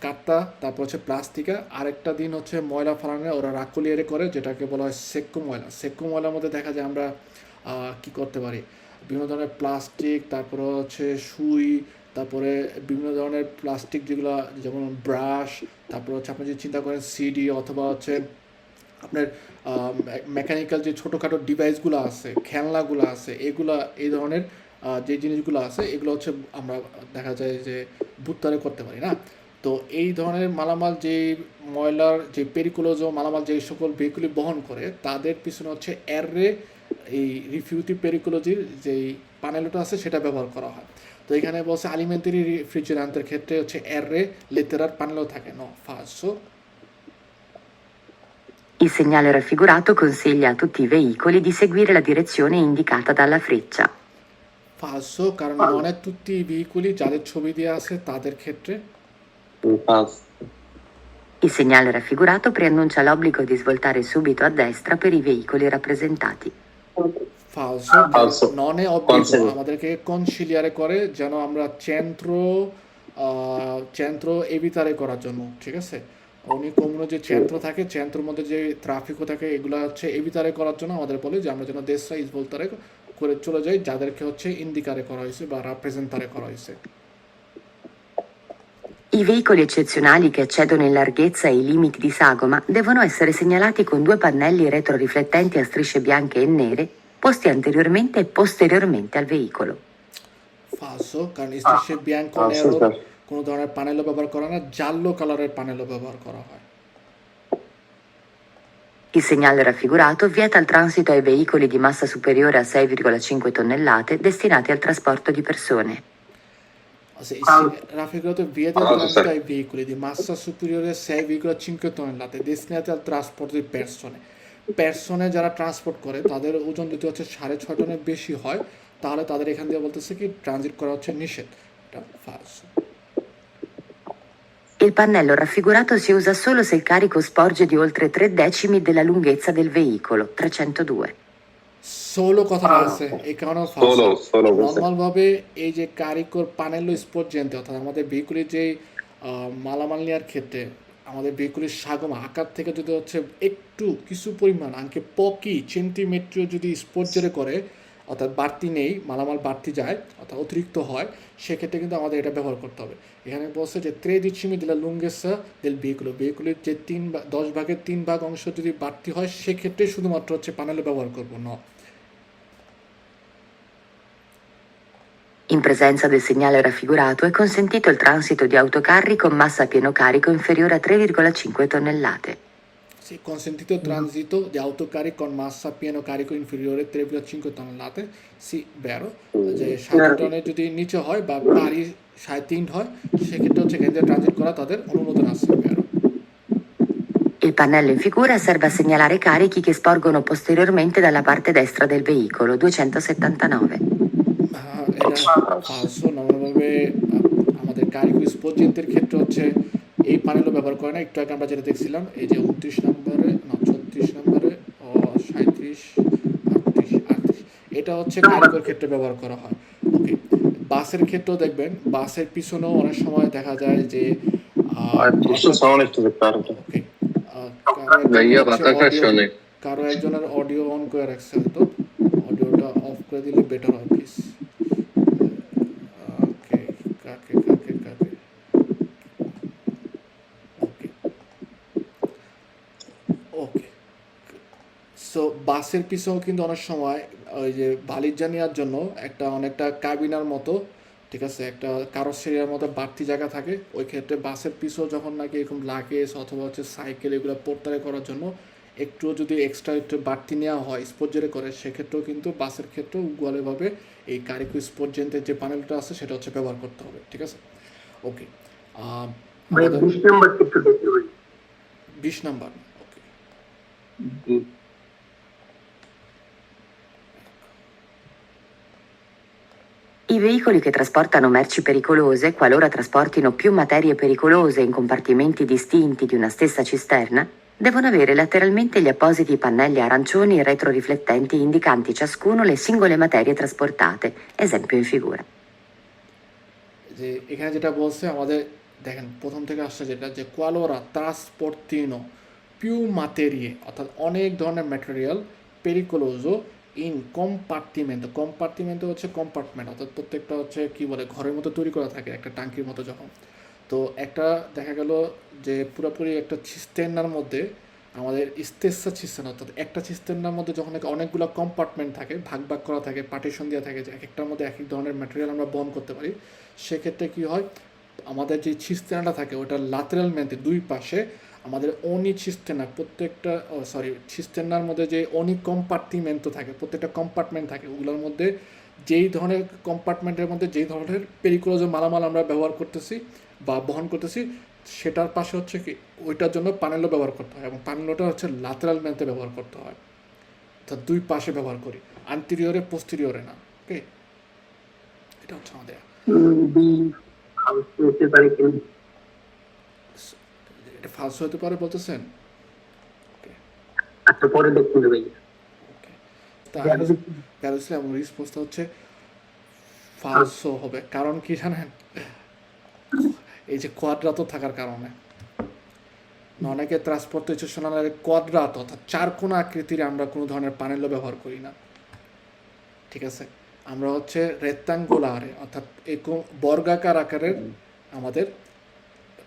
কাত্তা, তারপর হচ্ছে প্লাস্টিকা, আরেকটা দিন হচ্ছে ময়লা ফালানো ওরা রাকলিয়ারে করে যেটাকে বলা হয় সেক্কো ময়লার মধ্যে দেখা যায় আমরা কি করতে পারি বিভিন্ন ধরনের প্লাস্টিক, তারপরে হচ্ছে সুই, তারপরে বিভিন্ন ধরনের প্লাস্টিক যেগুলো যেমন ব্রাশ, তারপর হচ্ছে আপনি যদি চিন্তা করেন সিডি অথবা হচ্ছে আপনার মেকানিক্যাল যে ছোটোখাটো ডিভাইসগুলো আছে খেলনাগুলো আছে এগুলা এই ধরনের যে জিনিসগুলো আছে এগুলো হচ্ছে আমরা দেখা যায় যে বুত্তারে করতে পারি না। তো এই ধরনের মালামাল যে ময়লার যে পেরিকুলোজ মালামাল যে সকল ভেহিকুলি বহন করে তাদের পিছনে হচ্ছে এই রিফিউটিভ পেরিকুলোজির যেই প্যানেলটা আছে সেটা ব্যবহার করা হয়। তো এখানে বলছে আলিমেন্টারি রিফ্রিজারেন্টের ক্ষেত্রে হচ্ছে লেতেরার প্যানেলও থাকে ন ফালসো। Il segnale raffigurato consiglia a tutti i veicoli di seguire la direzione indicata dalla freccia. Falso, কারণ non è tutti i veicoli যাদের ছবি দেওয়া আছে তাদের ক্ষেত্রে Il segnale raffigurato preannuncia l'obbligo di svoltare subito a destra per i veicoli rappresentati. Falso, non è obbligo, আমাদেরকে কনসিলিয়ারে করে যেন আমরা centro evitare করার জন্য, ঠিক আছে। উনি কমনো যে centro থাকে centroর মধ্যে যে ট্রাফিকও থাকে এগুলো হচ্ছে এভিতারে করার জন্য আমাদের বলে যে আমরা যেন দেশরা ইসবলতারে করে চলে যাই যাদেরকে হচ্ছে ইন্ডিকারে করা হয়েছে বা রাপ্রেজেন্টারে করা হয়েছে। I veicoli eccezionali che accedono in larghezza ai limiti di sagoma devono essere segnalati con 2 pannelli retroriflettenti a strisce bianche e nere posti anteriormente e posteriormente al veicolo. Falso, কারণ strisce bianco nero কোনো ধরনের প্যানেলও ব্যবহার করা না, জাল্লো কালারের প্যানেলও ব্যবহার করা হয়। Il segnale raffigurato vieta il transito ai veicoli di massa superiore a 6,5 tonnellate destinati al trasporto di persone. Raffigurato vieta il transito ai veicoli di massa superiore a 6,5 tonnellate destinati al trasporto di persone যারা ট্রান্সপোর্ট করে তাদের ওজন যদি হচ্ছে 6.5 টনের বেশি হয় তাহলে তাদের এখান থেকে বলতেছে কি ট্রানজিট করা হচ্ছে নিষেধ। এটা falso. Il pannello raffigurato si usa solo se il carico sporge di oltre 3 decimi della lunghezza del veicolo, 302. Solo কথাটা আছে এই কারণে Solo questo. নর্মাল ভাবে এই যে কারিকর পানেলো স্পর্জেন্তে অর্থাৎ আমাদের ভেহিকুলের যে মালামাল নেওয়ার ক্ষেত্রে আমাদের ভেহিকুলের সাগম আকার থেকে যদি হচ্ছে একটু কিছু পরিমাণ আঙ্কে পকি সেন্টিমিটার যদি স্পর্জেরে করে অর্থাৎ বাড়তি নেই মালামাল বাড়তি যায় অর্থাৎ অতিরিক্ত হয় সেক্ষেত্রে কিন্তু আমাদের এটা ব্যবহার করতে হবে। এখানে বলছে যে 3 decimi della lunghezza del veicolo ভেহিকুলের যে 10 ভাগের 3 ভাগ অংশ যদি বাড়তি হয় সেক্ষেত্রে শুধুমাত্র হচ্ছে পানেলো ব্যবহার করবো না। In presenza del segnale raffigurato è consentito il transito di autocarri con massa a pieno carico inferiore a 3,5 tonnellate. Sì, consentito il transito di autocarri con massa a pieno carico inferiore a 3,5 tonnellate. Sì, vero. যে 7 টনের যদি নিচে হয় বা গাড়ি 3.5 হয় সেক্ষেত্রে হচ্ছে এখান থেকে ট্রানজিট করা তাদের অনুমোদন আছে vero. Il pannello in figura serve a segnalare carichi che sporgono posteriormente dalla parte destra del veicolo, 279. এটা falso. নর্মালভাবে আমাদের কারিকো স্পর্জেন্টের ক্ষেত্রে হচ্ছে এই প্যানেলও ব্যবহার করে না। একটু আগে আমরা যেটা দেখছিলাম এই যে 29 নম্বরে না 36 নম্বরে ও 37 38 এটা হচ্ছে কারিকোর ক্ষেত্রে ব্যবহার করা হয়। ওকে, বাসের ক্ষেত্রেও দেখবেন বাসের পিছনেও অনেক সময় দেখা যায় যে Posso solo aspettare. ওকে Veia vacazione. কারো একজনের অডিও অন করে রাখছে হয়তো অডিওটা অফ করে দিলে বেটার হয় প্লিজ। ওকে কাকে ওকে ওকে সো বাসের পিছনেও কিন্তু অনেক সময় ওই যে বালিজা নেওয়ার জন্য একটা অনেকটা কাবিনার মতো ঠিক আছে একটা কারোসেরিয়ার মতো বাড়তি জায়গা থাকে ওই ক্ষেত্রে বাসের পিছনেও যখন নাকি এরকম লাগেজ অথবা হচ্ছে সাইকেল এগুলো পোর্টারে করার জন্য একটু যদি এক্সট্রা একটু বাড়তি নেওয়া হয় স্পোর্জেরে করে সেক্ষেত্রেও কিন্তু বাসের ক্ষেত্রেও উগুয়ালেভাবে এই কারিকো স্পোর্জেন্টের যে প্যানেলটা আছে সেটা হচ্ছে ব্যবহার করতে হবে ঠিক আছে। ওকে 20 নম্বর একটু দেখতে পারি 20 number okay G I veicoli che trasportano merci pericolose, qualora trasportino più materie pericolose in compartimenti distinti di una stessa cisterna, devono avere lateralmente gli appositi pannelli arancioni retroriflettenti indicanti ciascuno le singole materie trasportate, esempio in figura. যে এখানে যেটা বলছে আমাদের দেখেন প্রথম থেকে আসছে যেটা যে কোয়ালোরা ট্রান্সপোর্টিনো পিউ materie অর্থাৎ অনেক ধরনের ম্যাটেরিয়াল পেরিকোলোজো ইন কম্পার্টিমেন্ট হচ্ছে কম্পার্টমেন্ট অর্থাৎ প্রত্যেকটা হচ্ছে কি বলে ঘরের মতো তৈরি করা থাকে একটা টাঙ্কির মতো যখন তো একটা দেখা গেল যে পুরোপুরি একটা সিস্টেন্নার মধ্যে আমাদের ইস্তেসা সিস্টেম অর্থাৎ একটা সিস্টেন্নার মধ্যে যখন অনেকগুলো কম্পার্টমেন্ট থাকে ভাগ করা থাকে পার্টিশন দেওয়া থাকে যে এক একটার মধ্যে এক এক ধরনের ম্যাটেরিয়াল আমরা বহন করতে পারি সেক্ষেত্রে কী হয় আমাদের যে সিস্টেনাটা থাকে ওটা ল্যাটেরাল মেনতে দুই পাশে আমাদের অনি সিস্টেনার প্রত্যেকটা সিস্টেনার মধ্যে যে অনি কম্পার্টমেন্টও থাকে প্রত্যেকটা কম্পার্টমেন্ট থাকে ওগুলোর মধ্যে যেই ধরনের কম্পার্টমেন্টের মধ্যে যেই ধরনের পেরিকুলোজ মালামাল আমরা ব্যবহার করতেছি বা বহন করতেছি সেটার পাশে হচ্ছে কি ওইটার জন্য প্যানেলও ব্যবহার করতে হয় এবং প্যানেলটা হচ্ছে ল্যাটেরাল মেনতে ব্যবহার করতে হয় অর্থাৎ দুই পাশে ব্যবহার করি আন্টেরিয়রে পোস্টেরিয়রে না ওকে এটা হচ্ছে আমাদের বি হতে পারে কি এটা ফালসো হতে পারে বলতেছেন আচ্ছা পরে দেখতে হবে ভাই ওকে তাহলে প্যারাসিলাম রিসপোন্সটা হচ্ছে ফালসো হবে কারণ কি জানেন এই যে কোয়াড্রাতো থাকার কারণে অনেকে ট্রান্সপোর্টেশনাল কোয়াড্রাতো অর্থাৎ চারকোনা আকৃতির আমরা কোনো ধরনের প্যানেলও ব্যবহার করি না ঠিক আছে আমরা হচ্ছে রেক্টাঙ্গুলারে অর্থাৎ বর্গাকার আকারের আমাদের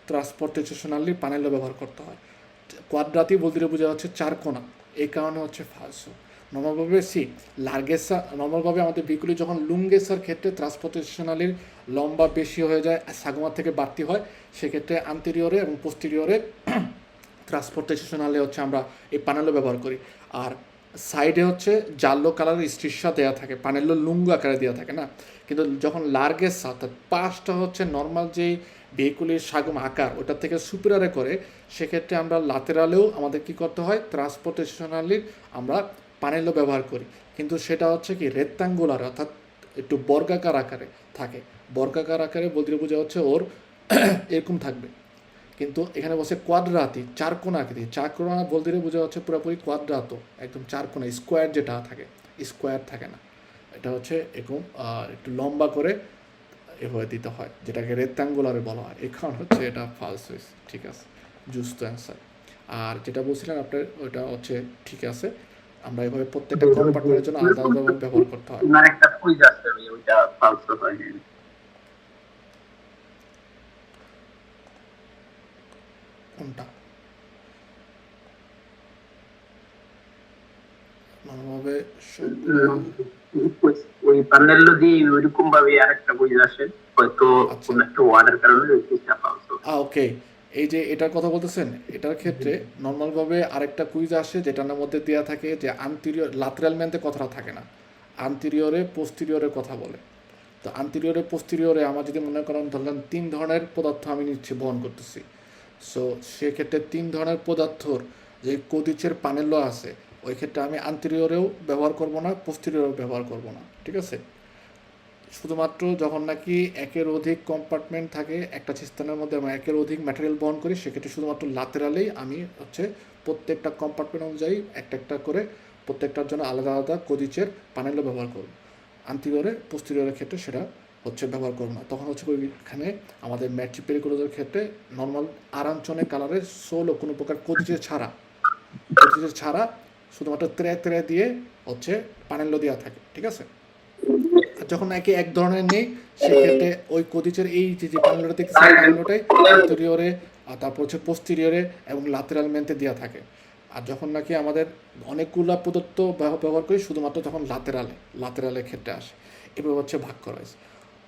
ট্রান্সপোর্টেশনালি প্যানেলও ব্যবহার করতে হয় কোয়াড্রাতি বলতে বোঝা হচ্ছে চারকোনা এই কারণে হচ্ছে ফালসো নর্মালভাবে লার্গেসা নর্মালভাবে আমাদের ভেহিকুলি যখন লুঙ্গেসার ক্ষেত্রে ট্রান্সপোর্টেশনালির লম্বা বেশি হয়ে যায় সাগমার থেকে বাড়তি হয় সেক্ষেত্রে আন্টেরিয়রে এবং পোস্টেরিয়রে ট্রান্সপোর্টেশনালে হচ্ছে আমরা এই পানেলো ব্যবহার করি। আর সাইডে হচ্ছে জাল্লো কালারের স্ট্রিশা দেওয়া থাকে, পানেলো লুঙ্গু আকারে দেওয়া থাকে না, কিন্তু যখন লার্গেসা অর্থাৎ পাশটা হচ্ছে নর্মাল যেই ভেহিকুলের সাগম আকার ওটার থেকে সুপিরিয়রে করে, সেক্ষেত্রে আমরা লাতেরালেও আমাদের কী করতে হয়, ট্রান্সপোর্টেশনালির আমরা পানেলো ব্যবহার করি, কিন্তু সেটা হচ্ছে কি রেক্টাঙ্গুলার অর্থাৎ একটু বর্গাকার আকারে থাকে। বর্গাকার আকারে বলতে বোঝা হচ্ছে ওর এরকম থাকবে, কিন্তু এখানে বসে কোয়াড্রাতি, চারকোনা আকৃতি। চারকোনা বলতে বোঝা হচ্ছে পুরোপুরি কোয়াড্রাতো, একদম চারকোনা, স্কোয়ার যেটা থাকে, স্কোয়ার থাকে না, এটা হচ্ছে এরকম একটু লম্বা করে এভাবে দিতে হয়, যেটাকে রেক্টাঙ্গুলারে বলা হয়। এই কারণ হচ্ছে এটা ফালস হয়েছে, ঠিক আছে, জুস্ট অ্যান্সার। আর যেটা বলছিলেন আপনার ওটা হচ্ছে ঠিক আছে, আমরা এভাবে প্রত্যেকটা কম্পার্টমেন্টের জন্য আলাদা আলাদা ব্যবহার করতে হয়। ওনার একটা কুইজ আছে, আমি ওইটা ফালসো হয়নি। কোনটা? ভালোভাবে ওই পানেলো দিয়ে ওইরকম ভাবে আরেকটা কুইজ আসে, হয়তো আচ্ছা। কোন একটা ওয়ার্ডের কারণে ওই কুইজটা ফালসো। ওকে, এই যে এটার কথা বলতেছেন, এটার ক্ষেত্রে নর্মালভাবে আরেকটা কুইজ আসে যেটার মধ্যে দেওয়া থাকে যে আন্তিরিয়র লাতেরাল ম্যানতে কথাটা থাকে না, আন্তিরিয়রে পোস্টিরিয়রে কথা বলে। তো আন্তিরিয়রে পোস্টিরিয়রে আমার যদি মনে করেন ধরলেন 3 ধরনের পদার্থ আমি নিচ্ছি, বহন করতেছি, সো সেক্ষেত্রে 3 ধরনের পদার্থর যে কোদিচের পানেলো আছে, ওই ক্ষেত্রে আমি আন্তিরিয়রেও ব্যবহার করব না, পোস্টিরিয়রেও ব্যবহার করব না, ঠিক আছে। শুধুমাত্র যখন নাকি একের অধিক কম্পার্টমেন্ট থাকে একটা স্থানের মধ্যে, আমরা একের অধিক ম্যাটেরিয়াল বহন করি, সেক্ষেত্রে শুধুমাত্র লাতেরালেই আমি হচ্ছে প্রত্যেকটা কম্পার্টমেন্ট অনুযায়ী একটা একটা করে প্রত্যেকটার জন্য আলাদা আলাদা কোদিচের পানেলও ব্যবহার করব। আন্তিরিয়রে পোস্টিরিয়রের ক্ষেত্রে সেটা হচ্ছে ব্যবহার করব না। তখন হচ্ছে ওইখানে আমাদের ম্যাট্রিক পেরিকুলোজের ক্ষেত্রে নর্মাল আরাঞ্চনে কালারের সোলো কোনো প্রকার কোদিচে ছাড়া শুধুমাত্র ত্রে দিয়ে হচ্ছে পানেলো দেওয়া থাকে, ঠিক আছে। আর যখন নাকি এক ধরনের নেই, সেক্ষেত্রে ওই কোদিচের এই যে পানেলোটা দেখতেছি, পানেলোটাই আন্তরিয়রে আর তারপর হচ্ছে পোস্টিরিয়রে এবং লাতেরাল মেন্তে দেওয়া থাকে। আর যখন নাকি আমাদের অনেকগুলো পদার্থ ব্যবহার করি, শুধুমাত্র তখন লাতেরালের ক্ষেত্রে আসে। এভাবে হচ্ছে ভাগ করা হয়েছে।